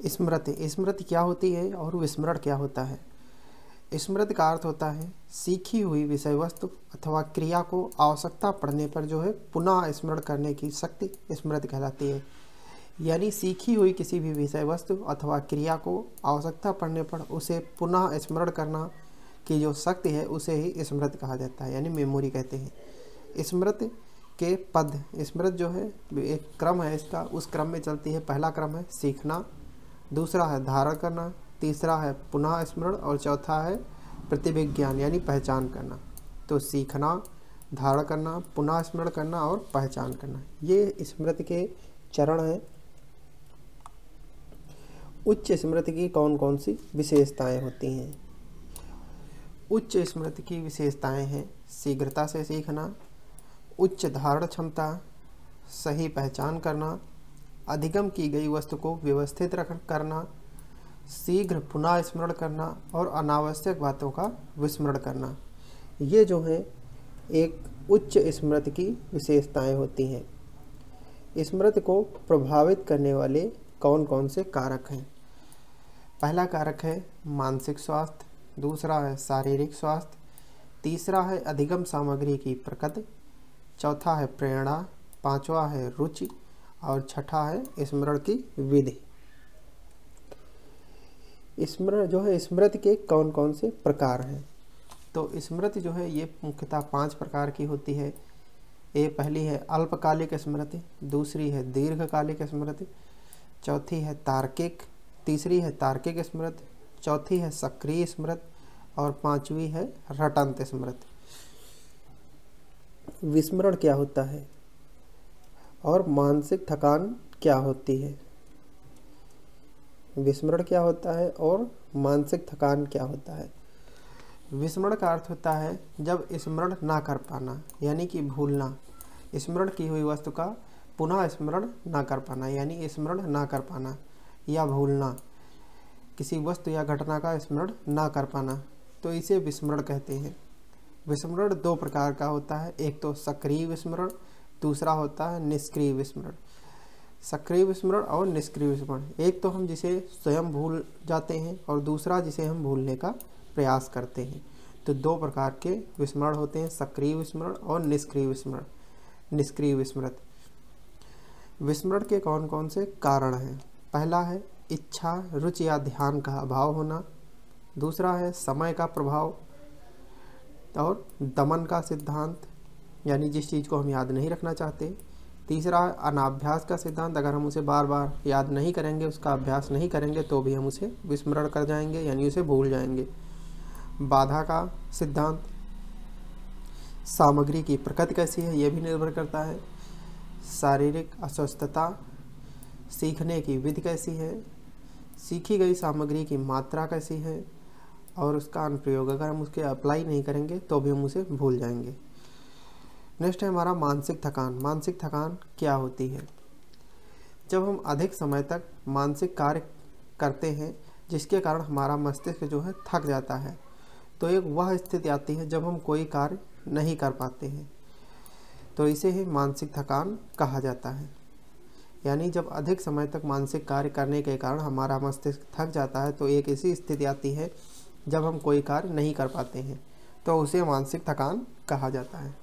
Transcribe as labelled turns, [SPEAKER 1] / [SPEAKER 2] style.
[SPEAKER 1] स्मृति, स्मृति क्या होती है और विस्मरण क्या होता है? स्मृति का अर्थ होता है सीखी हुई विषय वस्तु अथवा क्रिया को आवश्यकता पड़ने पर जो है पुनः स्मरण करने की शक्ति स्मृति कहलाती है। यानी सीखी हुई किसी भी विषय वस्तु अथवा क्रिया को आवश्यकता पड़ने पर उसे पुनः स्मरण करना की जो शक्ति है उसे ही स्मृति कहा जाता है, यानी मेमोरी कहते हैं। स्मृति के पद, स्मृति जो है एक क्रम है इसका, उस क्रम में चलती है। पहला क्रम है सीखना, दूसरा है धारण करना, तीसरा है पुनः स्मरण और चौथा है प्रतिविज्ञान यानी पहचान करना। तो सीखना, धारण करना, पुनः स्मरण करना और पहचान करना, ये स्मृति के चरण हैं। उच्च स्मृति की कौन कौन सी विशेषताएं होती हैं? उच्च स्मृति की विशेषताएं हैं शीघ्रता से सीखना, उच्च धारण क्षमता, सही पहचान करना, अधिगम की गई वस्तु को व्यवस्थित करना, शीघ्र पुनः स्मरण करना और अनावश्यक बातों का विस्मरण करना। ये जो है एक उच्च स्मृति की विशेषताएं होती हैं। स्मृति को प्रभावित करने वाले कौन कौन से कारक हैं? पहला कारक है मानसिक स्वास्थ्य, दूसरा है शारीरिक स्वास्थ्य, तीसरा है अधिगम सामग्री की प्रकृति, चौथा है प्रेरणा, पांचवा है रुचि और छठा है स्मरण की विधि। स्मरण जो है स्मृति के कौन कौन से प्रकार हैं? तो स्मृति जो है ये मुख्यतः 5 प्रकार की होती है। ये पहली है अल्पकालिक स्मृति, दूसरी है दीर्घकालिक स्मृति, चौथी है तार्किक, तीसरी है तार्किक स्मृति, चौथी है सक्रिय स्मृति और पांचवी है रटंत स्मृति। विस्मरण क्या होता है और मानसिक थकान क्या होती है? विस्मरण क्या होता है और मानसिक थकान क्या होता है? विस्मरण का अर्थ होता है जब स्मरण ना कर पाना यानी कि भूलना, स्मरण की हुई वस्तु का पुनः स्मरण ना कर पाना यानी स्मरण ना कर पाना या भूलना, किसी वस्तु या घटना का स्मरण ना कर पाना, तो इसे विस्मरण कहते हैं। विस्मरण 2 प्रकार का होता है, एक तो सक्रिय विस्मरण, दूसरा होता है निष्क्रिय विस्मरण। सक्रिय विस्मरण और निष्क्रिय विस्मरण, एक तो हम जिसे स्वयं भूल जाते हैं और दूसरा जिसे हम भूलने का प्रयास करते हैं। तो 2 प्रकार के विस्मरण होते हैं, सक्रिय विस्मरण और निष्क्रिय विस्मरण। निष्क्रिय विस्मृति, विस्मरण के कौन कौन से कारण हैं? पहला है इच्छा, रुचि या ध्यान का अभाव होना, दूसरा है समय का प्रभाव और दमन का सिद्धांत यानी जिस चीज़ को हम याद नहीं रखना चाहते, तीसरा है अनाभ्यास का सिद्धांत, अगर हम उसे बार बार याद नहीं करेंगे, उसका अभ्यास नहीं करेंगे तो भी हम उसे विस्मरण कर जाएंगे यानी उसे भूल जाएंगे। बाधा का सिद्धांत, सामग्री की प्रकृति कैसी है ये भी निर्भर करता है, शारीरिक अस्वस्थता, सीखने की विधि कैसी है, सीखी गई सामग्री की मात्रा कैसी है और उसका अनुप्रयोग, अगर हम उसके अप्लाई नहीं करेंगे तो भी हम उसे भूल जाएंगे। नेक्स्ट है हमारा मानसिक थकान। मानसिक थकान क्या होती है? जब हम अधिक समय तक मानसिक कार्य करते हैं जिसके कारण हमारा मस्तिष्क जो है थक जाता है, तो एक वह स्थिति आती है जब हम कोई कार्य नहीं कर पाते हैं, तो इसे ही मानसिक थकान कहा जाता है। यानी जब अधिक समय तक मानसिक कार्य करने के कारण हमारा मस्तिष्क थक जाता है तो एक ऐसी स्थिति आती है जब हम कोई कार्य नहीं कर पाते हैं, तो उसे मानसिक थकान कहा जाता है।